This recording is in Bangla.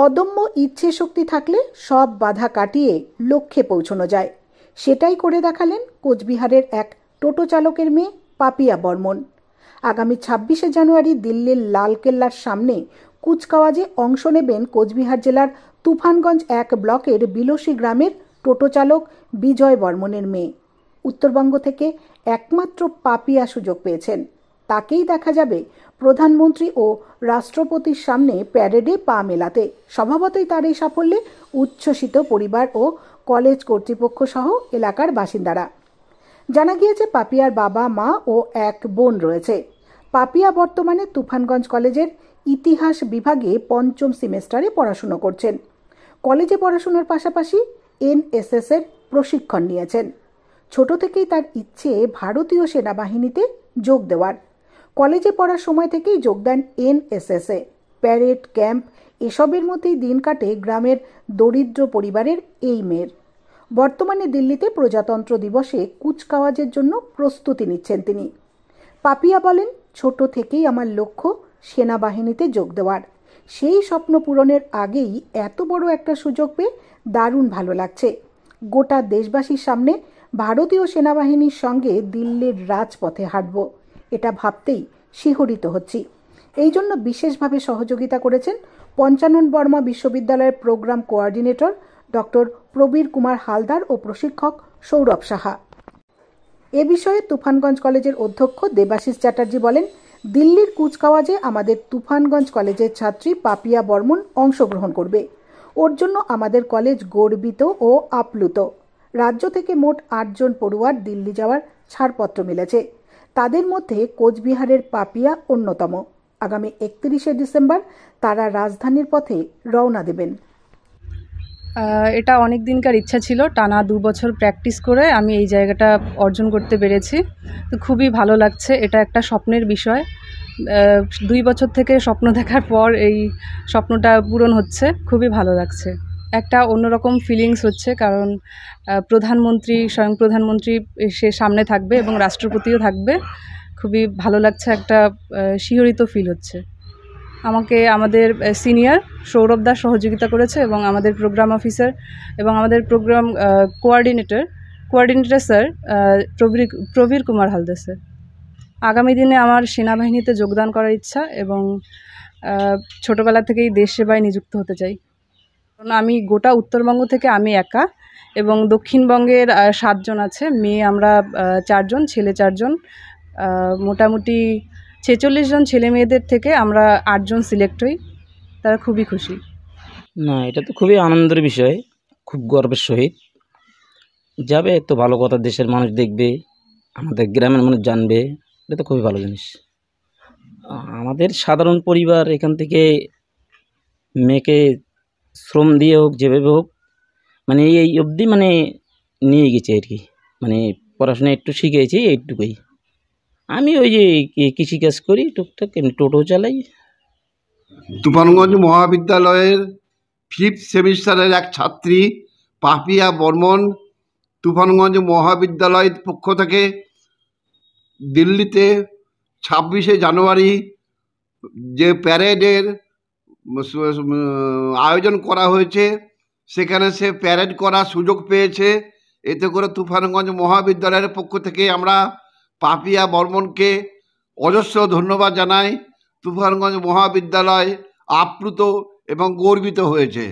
অদম্য ইচ্ছে শক্তি থাকলে সব বাধা কাটিয়ে লক্ষ্যে পৌঁছানো যায়। সেটাই করে দেখালেন কোচবিহারের এক টোটো চালকের মেয়ে পাপিয়া বর্মন। আগামী 26শে জানুয়ারি দিল্লির লালকেল্লার সামনে কুচকাওয়াজে অংশ নেবেন কোচবিহার জেলার তুফানগঞ্জ 1 ব্লকের বিলসী গ্রামের টোটো চালক বিজয় বর্মনের মেয়ে। উত্তরবঙ্গ থেকে একমাত্র পাপিয়া সুযোগ পেয়েছেন। তাকেই দেখা যাবে প্রধানমন্ত্রী ও রাষ্ট্রপতির সামনে প্যারেডে পা মেলাতে। স্বভাবতই তার এই সাফল্যে উচ্ছ্বসিত পরিবার ও কলেজ কর্তৃপক্ষ সহ এলাকার বাসিন্দারা। জানা গিয়েছে পাপিয়ার বাবা, মা ও এক বোন রয়েছে। পাপিয়া বর্তমানে তুফানগঞ্জ কলেজের ইতিহাস বিভাগে 5ম সেমেস্টারে পড়াশুনো করছেন। কলেজে পড়াশোনার পাশাপাশি এনএসএস এর প্রশিক্ষণ নিয়েছেন। ছোট থেকেই তার ইচ্ছে ভারতীয় সেনাবাহিনীতে যোগ দেওয়ার। কলেজে পড়ার সময় থেকেই যোগ দেন এনএসএসে। প্যারেড, ক্যাম্প এসবের মধ্যেই দিন কাটে গ্রামের দরিদ্র পরিবারের এই মেয়ের। বর্তমানে দিল্লিতে প্রজাতন্ত্র দিবসে কুচকাওয়াজের জন্য প্রস্তুতি নিচ্ছেন তিনি। পাপিয়া বলেন, ছোট থেকেই আমার লক্ষ্য সেনাবাহিনীতে যোগ দেওয়ার। সেই স্বপ্ন পূরণের আগেই এত বড় একটা সুযোগ পেয়ে দারুণ ভালো লাগছে। গোটা দেশবাসীর সামনে ভারতীয় সেনাবাহিনীর সঙ্গে দিল্লির রাজপথে হাঁটব, এটা ভাবতেই শিহরিত হচ্ছি। এই জন্য বিশেষভাবে সহযোগিতা করেছেন পঞ্চানন বর্মা বিশ্ববিদ্যালয়ের programme coordinator doctor Prabir Kumar Haldar ও প্রশিক্ষক সৌরভ সাহা। এ বিষয়ে তুফানগঞ্জ কলেজের অধ্যক্ষ দেবাশিস চ্যাটার্জি বলেন, দিল্লির কুচকাওয়াজে আমাদের তুফানগঞ্জ কলেজের ছাত্রী পাপিয়া বর্মন অংশগ্রহণ করবে। ওর জন্য আমাদের কলেজ গর্বিত ও আপ্লুত। রাজ্য থেকে মোট 8 জন পড়ুয়ার দিল্লি যাওয়ার ছাড়পত্র মিলেছে। তাদের মধ্যে কোচবিহারের পাপিয়া অন্যতম। আগামী 31শে ডিসেম্বর তারা রাজধানীর পথে রওনা দেবেন। এটা অনেক দিনকার ইচ্ছা ছিল। টানা 2 বছর প্র্যাকটিস করে আমি এই জায়গাটা অর্জন করতে পেরেছি। তো খুবই ভালো লাগছে। এটা একটা স্বপ্নের বিষয়। 2 বছর থেকে স্বপ্ন দেখার পর এই স্বপ্নটা পূরণ হচ্ছে। খুবই ভালো লাগছে। একটা অন্যরকম ফিলিংস হচ্ছে, কারণ স্বয়ং প্রধানমন্ত্রী সে সামনে থাকবে এবং রাষ্ট্রপতিও থাকবে। খুবই ভালো লাগছে, একটা শিহরিত ফিল হচ্ছে। আমাকে আমাদের সিনিয়র সৌরভ দাস সহযোগিতা করেছে এবং আমাদের প্রোগ্রাম অফিসার এবং আমাদের programme coordinator sir Prabir Kumar Haldar sir. আগামী দিনে আমার সেনাবাহিনীতে যোগদান করার ইচ্ছা এবং ছোটোবেলা থেকেই দেশ সেবায় নিযুক্ত হতে চাই। কারণ আমি গোটা উত্তরবঙ্গ থেকে আমি একা, এবং দক্ষিণবঙ্গের 7 জন আছে। মেয়ে আমরা 4 জন, ছেলে 4 জন। মোটামুটি 46 জন ছেলে মেয়েদের থেকে আমরা 8 জন সিলেক্ট হই। তারা খুবই খুশি। না, এটা তো খুবই আনন্দের বিষয়, খুব গর্বের সহিত যাবে। তো ভালো কথা, দেশের মানুষ দেখবে, আমাদের গ্রামের মানুষ জানবে, এটা তো খুবই ভালো জিনিস। আমাদের সাধারণ পরিবার এখান থেকে মেয়েকে শ্রম দিয়ে হোক, যেভাবে হোক, মানে এই অবধি মানে নিয়ে গেছে আর কি। মানে পড়াশোনা একটু শিখেছি, এইটুকুই। আমি ওই যে কৃষিকাজ করি টুকটাক, এমনি টোটো চালাই। তুফানগঞ্জ মহাবিদ্যালয়ের 5th সেমিস্টারের এক ছাত্রী পাপিয়া বর্মন তুফানগঞ্জ মহাবিদ্যালয়ের পক্ষ থেকে দিল্লিতে 26শে জানুয়ারি যে প্যারেডের আয়োজন করা হয়েছে, সেখানে সে প্যারেড করার সুযোগ পেয়েছে। এতে করে তুফানগঞ্জ মহাবিদ্যালয়ের পক্ষ থেকে আমরা পাপিয়া বর্মনকে অজস্র ধন্যবাদ জানাই। তুফানগঞ্জ মহাবিদ্যালয় আপ্লুত এবং গর্বিত হয়েছে।